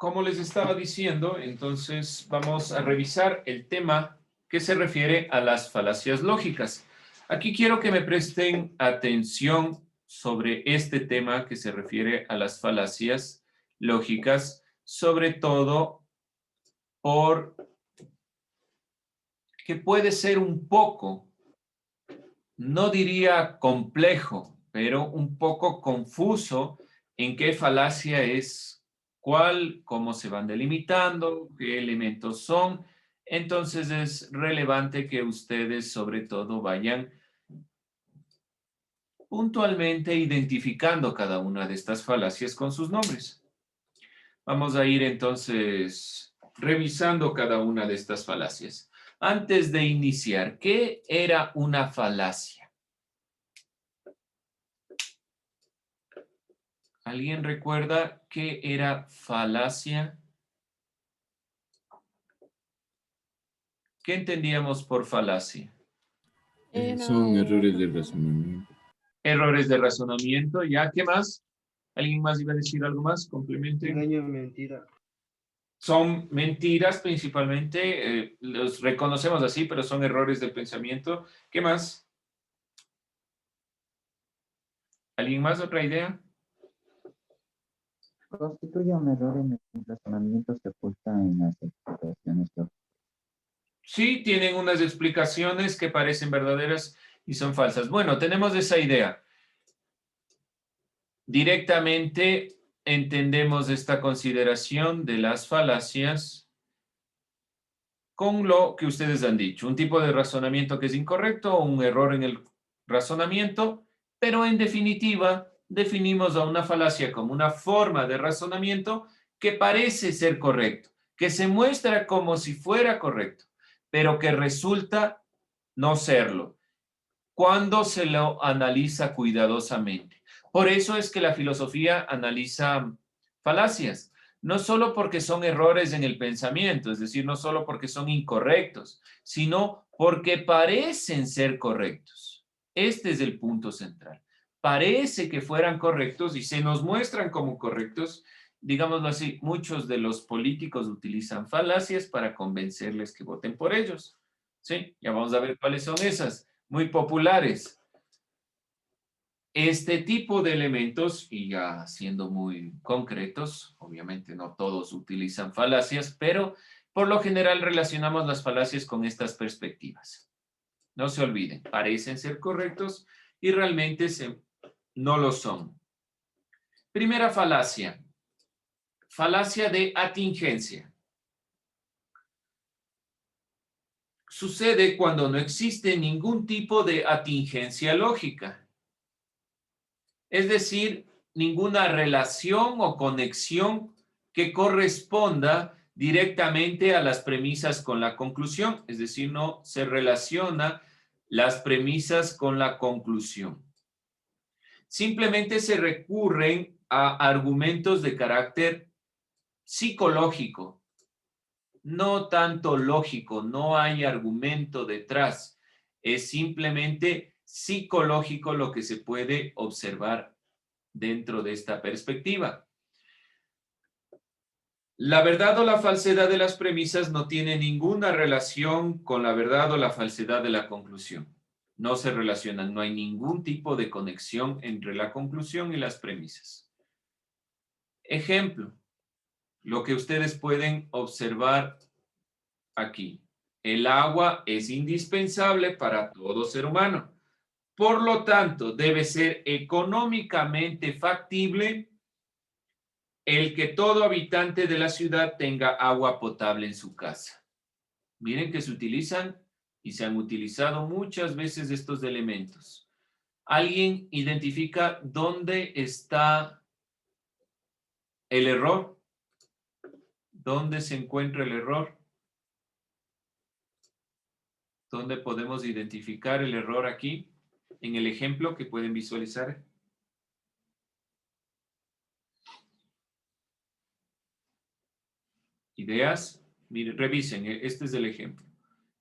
como les estaba diciendo, entonces vamos a revisar el tema que se refiere a las falacias lógicas. Aquí quiero que me presten atención sobre este tema que se refiere a las falacias lógicas, sobre todo por que puede ser un poco, no diría complejo, pero un poco confuso en qué falacia es cuál, cómo se van delimitando, qué elementos son. Entonces es relevante que ustedes sobre todo vayan puntualmente identificando cada una de estas falacias con sus nombres. Vamos a ir entonces revisando cada una de estas falacias. Antes de iniciar, ¿qué era una falacia? ¿Alguien recuerda qué era falacia? ¿Qué entendíamos por falacia? Era Son errores de un... razonamiento. Errores de razonamiento, ¿ya? ¿Qué más? ¿Alguien más iba a decir algo más? Complementen. Engaño, mentira. Son mentiras principalmente, los reconocemos así, pero son errores del pensamiento. ¿Qué más? ¿Alguien más? ¿Otra idea? Constituye un error en el razonamiento que oculta en las explicaciones lógicas. Sí, tienen unas explicaciones que parecen verdaderas y son falsas. Bueno, tenemos esa idea. Directamente entendemos esta consideración de las falacias con lo que ustedes han dicho. Un tipo de razonamiento que es incorrecto o un error en el razonamiento, pero en definitiva definimos a una falacia como una forma de razonamiento que parece ser correcto, que se muestra como si fuera correcto, pero que resulta no serlo cuando se lo analiza cuidadosamente. Por eso es que la filosofía analiza falacias, no solo porque son errores en el pensamiento, es decir, no solo porque son incorrectos, sino porque parecen ser correctos. Este es el punto central. Parece que fueran correctos y se nos muestran como correctos. Digámoslo así, muchos de los políticos utilizan falacias para convencerles que voten por ellos. Sí, ya vamos a ver cuáles son esas muy populares. Este tipo de elementos, y ya siendo muy concretos, obviamente no todos utilizan falacias, pero por lo general relacionamos las falacias con estas perspectivas. No se olviden, parecen ser correctos y realmente no lo son. Primera falacia, falacia de atingencia. Sucede cuando no existe ningún tipo de atingencia lógica. Es decir, ninguna relación o conexión que corresponda directamente a las premisas con la conclusión, es decir, no se relaciona las premisas con la conclusión. Simplemente se recurren a argumentos de carácter psicológico, no tanto lógico, no hay argumento detrás, es simplemente psicológico lo que se puede observar dentro de esta perspectiva. La verdad o la falsedad de las premisas no tiene ninguna relación con la verdad o la falsedad de la conclusión. No se relacionan, no hay ningún tipo de conexión entre la conclusión y las premisas. Ejemplo, lo que ustedes pueden observar aquí. El agua es indispensable para todo ser humano. Por lo tanto, debe ser económicamente factible el que todo habitante de la ciudad tenga agua potable en su casa. Miren que se utilizan y se han utilizado muchas veces estos elementos. ¿Alguien identifica dónde está el error? ¿Dónde se encuentra el error? ¿Dónde podemos identificar el error aquí? En el ejemplo que pueden visualizar. ¿Ideas? Miren, revisen, este es el ejemplo.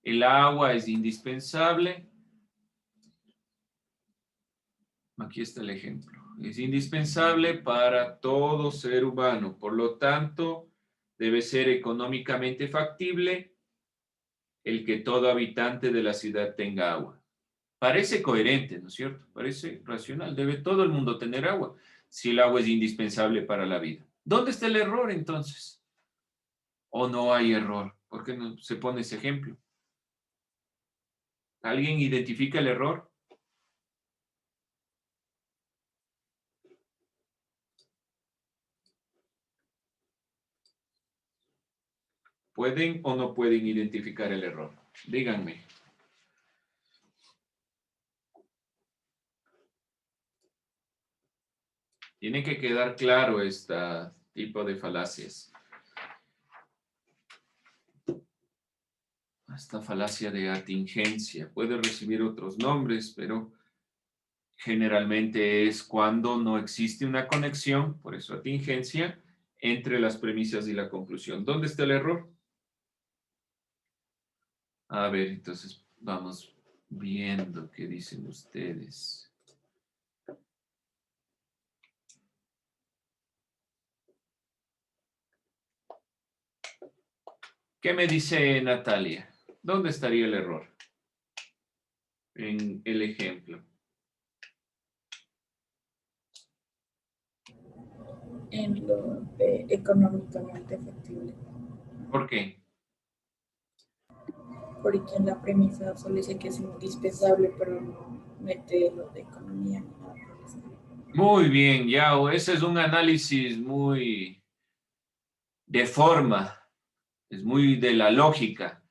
El agua es indispensable. Aquí está el ejemplo. Es indispensable para todo ser humano. Por lo tanto, Debe ser económicamente factible el que todo habitante de la ciudad tenga agua. Parece coherente, ¿no es cierto? Parece racional. Debe todo el mundo tener agua si el agua es indispensable para la vida. ¿Dónde está el error entonces? ¿O no hay error? ¿Por qué no se pone ese ejemplo? ¿Alguien identifica el error? ¿Pueden o no pueden identificar el error? Díganme. Tiene que quedar claro este tipo de falacias. Esta falacia de atingencia puede recibir otros nombres, pero generalmente es cuando no existe una conexión, por eso atingencia, entre las premisas y la conclusión. ¿Dónde está el error? A ver, entonces vamos viendo qué dicen ustedes. ¿Qué me dice Natalia? ¿Dónde estaría el error en el ejemplo? En lo de económicamente factible. ¿Por qué? Porque en la premisa solo dice que es indispensable, pero no mete lo de economía ni nada por eso. Muy bien, Yao. Ese es un análisis muy de forma, es muy de la lógica.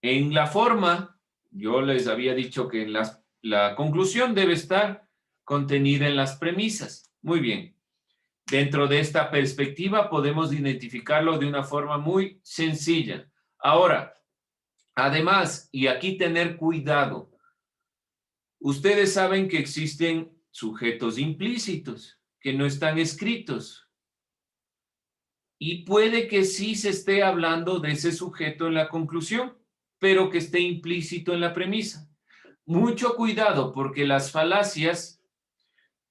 En la forma, yo les había dicho que la conclusión debe estar contenida en las premisas. Muy bien. Dentro de esta perspectiva podemos identificarlo de una forma muy sencilla. Ahora, además, y aquí tener cuidado, ustedes saben que existen sujetos implícitos que no están escritos. Y puede que sí se esté hablando de ese sujeto en la conclusión, pero que esté implícito en la premisa. Mucho cuidado, porque las falacias,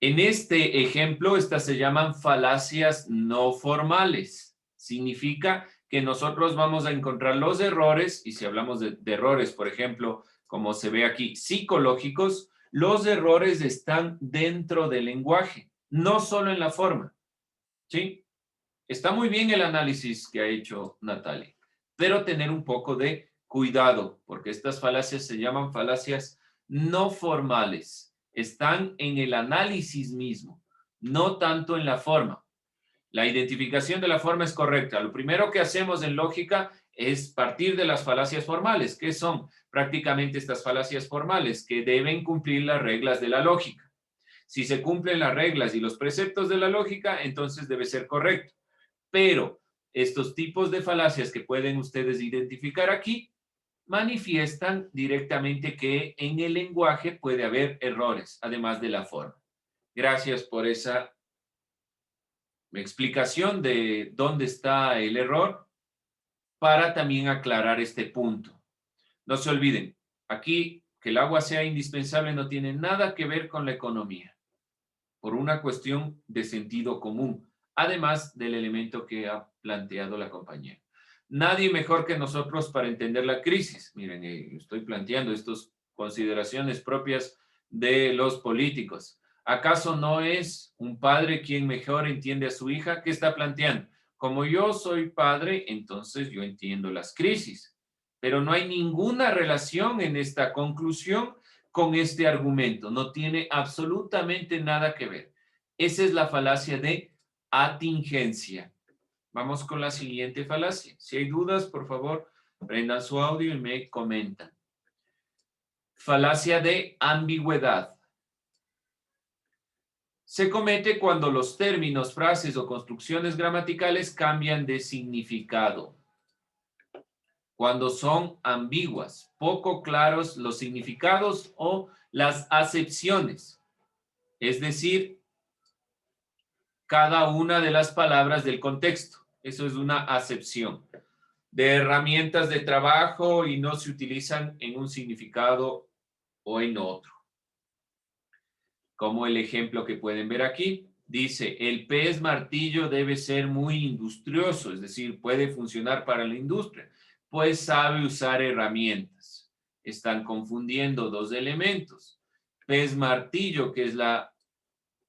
en este ejemplo, estas se llaman falacias no formales. Significa que nosotros vamos a encontrar los errores, y si hablamos de errores, por ejemplo, como se ve aquí, psicológicos, los errores están dentro del lenguaje, no solo en la forma. ¿Sí? Está muy bien el análisis que ha hecho Natalia, pero tener un poco de cuidado, porque estas falacias se llaman falacias no formales. Están en el análisis mismo, no tanto en la forma. La identificación de la forma es correcta. Lo primero que hacemos en lógica es partir de las falacias formales. ¿Qué son prácticamente estas falacias formales? Que deben cumplir las reglas de la lógica. Si se cumplen las reglas y los preceptos de la lógica, entonces debe ser correcto. Pero estos tipos de falacias que pueden ustedes identificar aquí manifiestan directamente que en el lenguaje puede haber errores, además de la forma. Gracias por esa explicación de dónde está el error para también aclarar este punto. No se olviden, aquí que el agua sea indispensable no tiene nada que ver con la economía, por una cuestión de sentido común, además del elemento que ha planteado la compañera. Nadie mejor que nosotros para entender la crisis. Miren, estoy planteando estas consideraciones propias de los políticos. ¿Acaso no es un padre quien mejor entiende a su hija? ¿Qué está planteando? Como yo soy padre, entonces yo entiendo las crisis, pero no hay ninguna relación en esta conclusión con este argumento. No tiene absolutamente nada que ver. Esa es la falacia de atingencia. Vamos con la siguiente falacia. Si hay dudas, por favor, prendan su audio y me comentan. Falacia de ambigüedad. Se comete cuando los términos, frases o construcciones gramaticales cambian de significado. Cuando son ambiguas, poco claros los significados o las acepciones. Es decir, cada una de las palabras del contexto. Eso es una acepción. De herramientas de trabajo y no se utilizan en un significado o en otro. Como el ejemplo que pueden ver aquí. Dice, el pez martillo debe ser muy industrioso, es decir, puede funcionar para la industria, pues sabe usar herramientas. Están confundiendo dos elementos. Pez martillo, que es la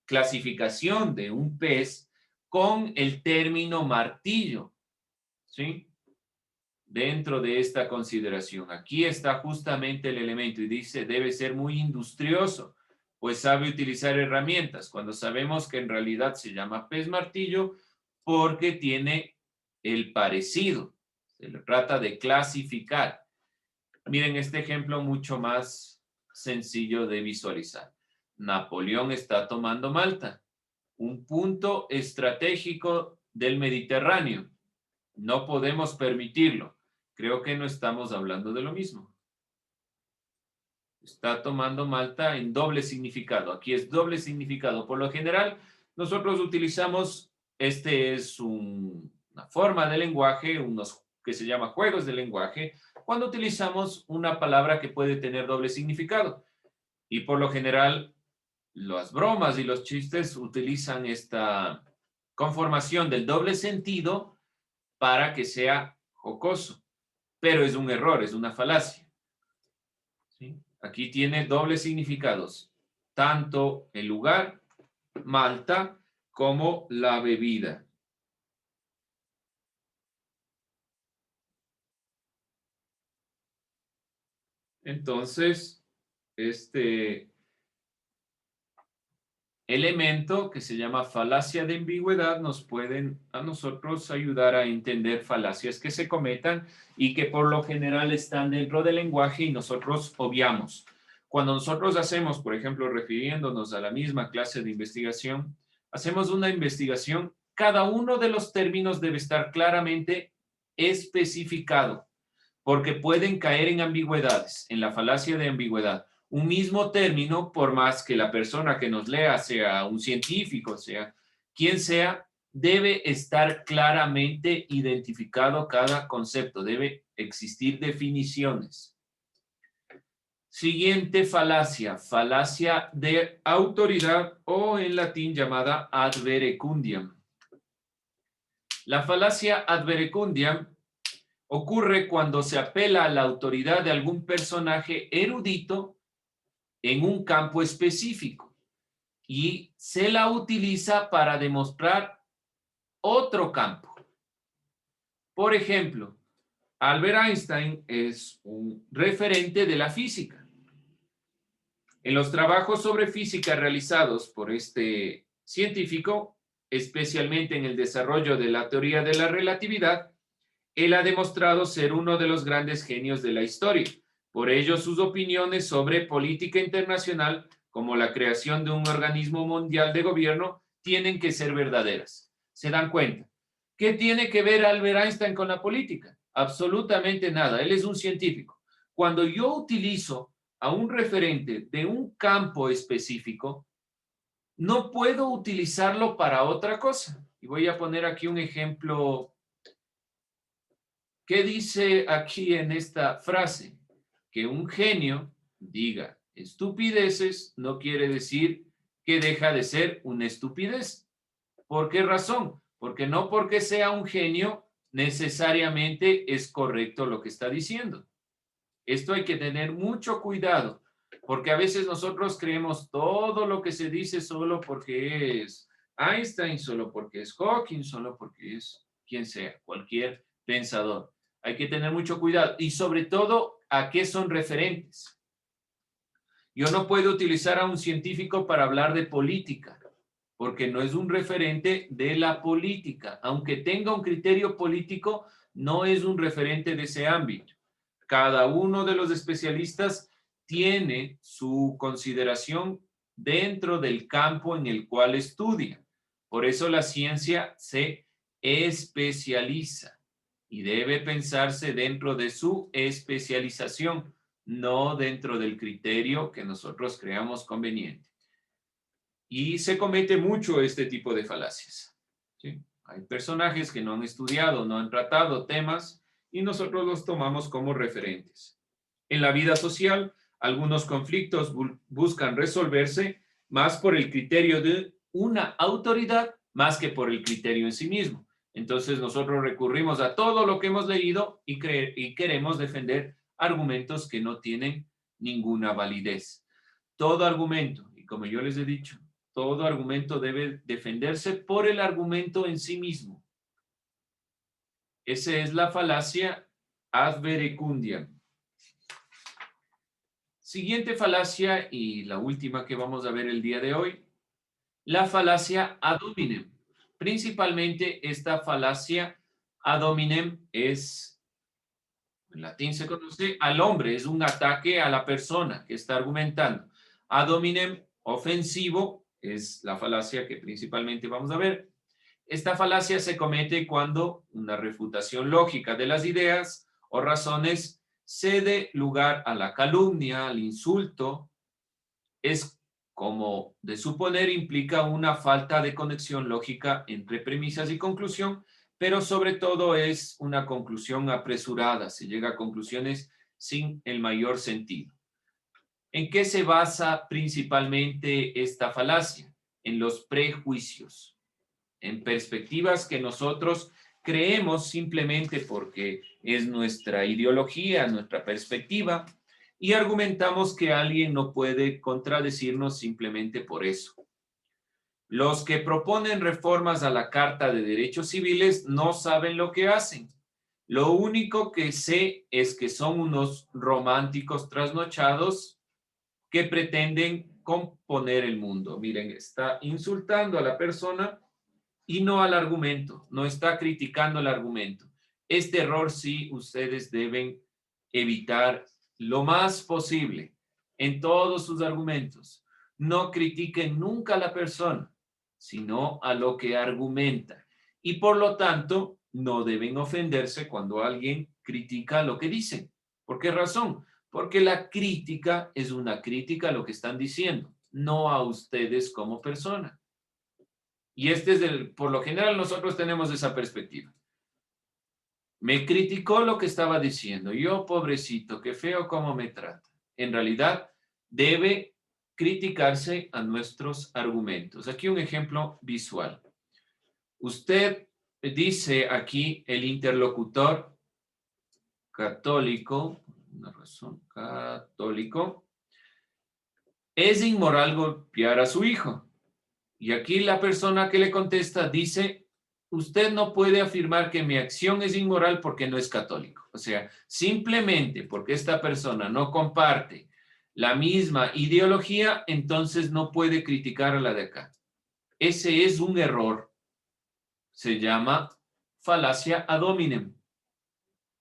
clasificación de un pez, con el término martillo, ¿sí? Dentro de esta consideración. Aquí está justamente el elemento y dice, debe ser muy industrioso, pues sabe utilizar herramientas, cuando sabemos que en realidad se llama pez martillo porque tiene el parecido. Se le trata de clasificar. Miren este ejemplo mucho más sencillo de visualizar. Napoleón está tomando Malta, un punto estratégico del Mediterráneo. No podemos permitirlo. Creo que no estamos hablando de lo mismo. Está tomando Malta en doble significado. Aquí es doble significado. Por lo general, nosotros utilizamos, una forma de lenguaje, unos que se llama juegos de lenguaje, cuando utilizamos una palabra que puede tener doble significado. Y por lo general, las bromas y los chistes utilizan esta conformación del doble sentido para que sea jocoso. Pero es un error, es una falacia. ¿Sí? Aquí tiene dobles significados, tanto el lugar, Malta, como la bebida. Entonces, este elemento que se llama falacia de ambigüedad nos pueden a nosotros ayudar a entender falacias que se cometan y que por lo general están dentro del lenguaje y nosotros obviamos. Cuando nosotros hacemos, por ejemplo, refiriéndonos a la misma clase de investigación, hacemos una investigación, cada uno de los términos debe estar claramente especificado, porque pueden caer en ambigüedades, en la falacia de ambigüedad. Un mismo término, por más que la persona que nos lea sea un científico, sea quien sea, debe estar claramente identificado cada concepto, debe existir definiciones. Siguiente falacia, falacia de autoridad o en latín llamada ad verecundiam. La falacia ad verecundiam ocurre cuando se apela a la autoridad de algún personaje erudito en un campo específico y se la utiliza para demostrar otro campo. Por ejemplo, Albert Einstein es un referente de la física. En los trabajos sobre física realizados por este científico, especialmente en el desarrollo de la teoría de la relatividad, él ha demostrado ser uno de los grandes genios de la historia. Por ello, sus opiniones sobre política internacional, como la creación de un organismo mundial de gobierno, tienen que ser verdaderas. ¿Se dan cuenta? ¿Qué tiene que ver Albert Einstein con la política? Absolutamente nada. Él es un científico. Cuando yo utilizo a un referente de un campo específico, no puedo utilizarlo para otra cosa. Y voy a poner aquí un ejemplo. ¿Qué dice aquí en esta frase? Que un genio diga estupideces no quiere decir que deja de ser una estupidez. ¿Por qué razón? Porque no porque sea un genio necesariamente es correcto lo que está diciendo. Esto hay que tener mucho cuidado, porque a veces nosotros creemos todo lo que se dice solo porque es Einstein, solo porque es Hawking, solo porque es quien sea, cualquier pensador. Hay que tener mucho cuidado y sobre todo a qué son referentes. Yo no puedo utilizar a un científico para hablar de política, porque no es un referente de la política. Aunque tenga un criterio político, no es un referente de ese ámbito. Cada uno de los especialistas tiene su consideración dentro del campo en el cual estudia. Por eso la ciencia se especializa y debe pensarse dentro de su especialización, no dentro del criterio que nosotros creamos conveniente. Y se comete mucho este tipo de falacias, ¿sí? Hay personajes que no han estudiado, no han tratado temas y nosotros los tomamos como referentes. En la vida social, algunos conflictos buscan resolverse más por el criterio de una autoridad más que por el criterio en sí mismo. Entonces nosotros recurrimos a todo lo que hemos leído y queremos defender argumentos que no tienen ninguna validez. Todo argumento, y como yo les he dicho, todo argumento debe defenderse por el argumento en sí mismo. Esa es la falacia ad verecundiam. Siguiente falacia y la última que vamos a ver el día de hoy, la falacia ad hominem. Principalmente esta falacia ad hominem es, en latín se conoce al hombre, es un ataque a la persona que está argumentando. Ad hominem ofensivo es la falacia que principalmente vamos a ver. Esta falacia se comete cuando una refutación lógica de las ideas o razones cede lugar a la calumnia, al insulto. Es como de suponer, implica una falta de conexión lógica entre premisas y conclusión, pero sobre todo es una conclusión apresurada, se llega a conclusiones sin el mayor sentido. ¿En qué se basa principalmente esta falacia? En los prejuicios, en perspectivas que nosotros creemos simplemente porque es nuestra ideología, nuestra perspectiva, y argumentamos que alguien no puede contradecirnos simplemente por eso. Los que proponen reformas a la Carta de Derechos Civiles no saben lo que hacen. Lo único que sé es que son unos románticos trasnochados que pretenden componer el mundo. Miren, está insultando a la persona y no al argumento, no está criticando el argumento. Este error sí ustedes deben evitar lo más posible en todos sus argumentos. No critiquen nunca a la persona, sino a lo que argumenta. Y por lo tanto, no deben ofenderse cuando alguien critica lo que dicen. ¿Por qué razón? Porque la crítica es una crítica a lo que están diciendo, no a ustedes como persona. Y este es por lo general nosotros tenemos esa perspectiva. Me criticó lo que estaba diciendo. Yo, pobrecito, qué feo cómo me trata. En realidad, debe criticarse a nuestros argumentos. Aquí un ejemplo visual. Usted dice aquí el interlocutor católico, una razón, católico, es inmoral golpear a su hijo. Y aquí la persona que le contesta dice, usted no puede afirmar que mi acción es inmoral porque no es católico. O sea, simplemente porque esta persona no comparte la misma ideología, entonces no puede criticar a la de acá. Ese es un error. Se llama falacia ad hominem.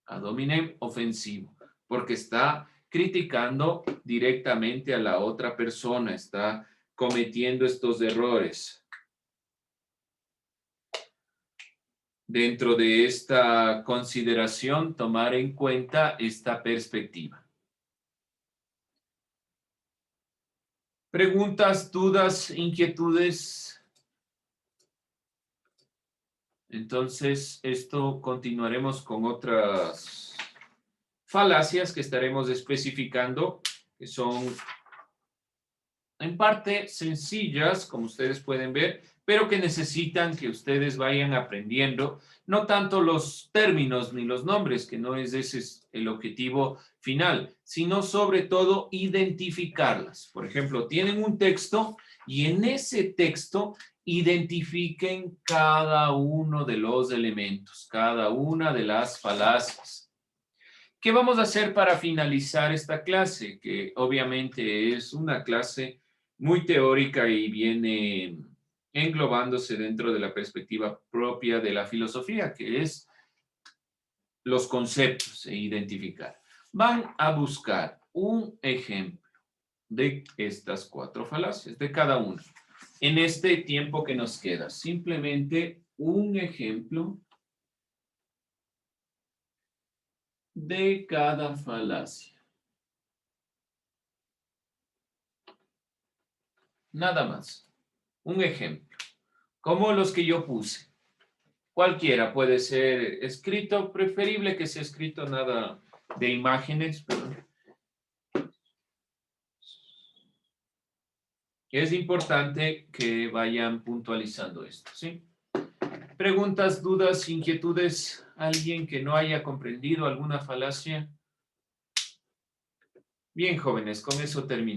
Ad hominem ofensivo, porque está criticando directamente a la otra persona, está cometiendo estos errores. Dentro de esta consideración, tomar en cuenta esta perspectiva. ¿Preguntas, dudas, inquietudes? Entonces, esto continuaremos con otras falacias que estaremos especificando, que son en parte sencillas, como ustedes pueden ver, pero que necesitan que ustedes vayan aprendiendo, no tanto los términos ni los nombres, que no es ese el objetivo final, sino sobre todo identificarlas. Por ejemplo, tienen un texto y en ese texto identifiquen cada uno de los elementos, cada una de las falacias. ¿Qué vamos a hacer para finalizar esta clase? Que obviamente es una clase muy teórica y viene englobándose dentro de la perspectiva propia de la filosofía, que es los conceptos e identificar. Van a buscar un ejemplo de estas 4 falacias, de cada una. En este tiempo que nos queda, simplemente un ejemplo de cada falacia. Nada más. Un ejemplo. Como los que yo puse. Cualquiera puede ser escrito, preferible que sea escrito, nada de imágenes, pero Es importante que vayan puntualizando esto, ¿sí? Preguntas, dudas, inquietudes, alguien que no haya comprendido alguna falacia. Bien, jóvenes, con eso termino.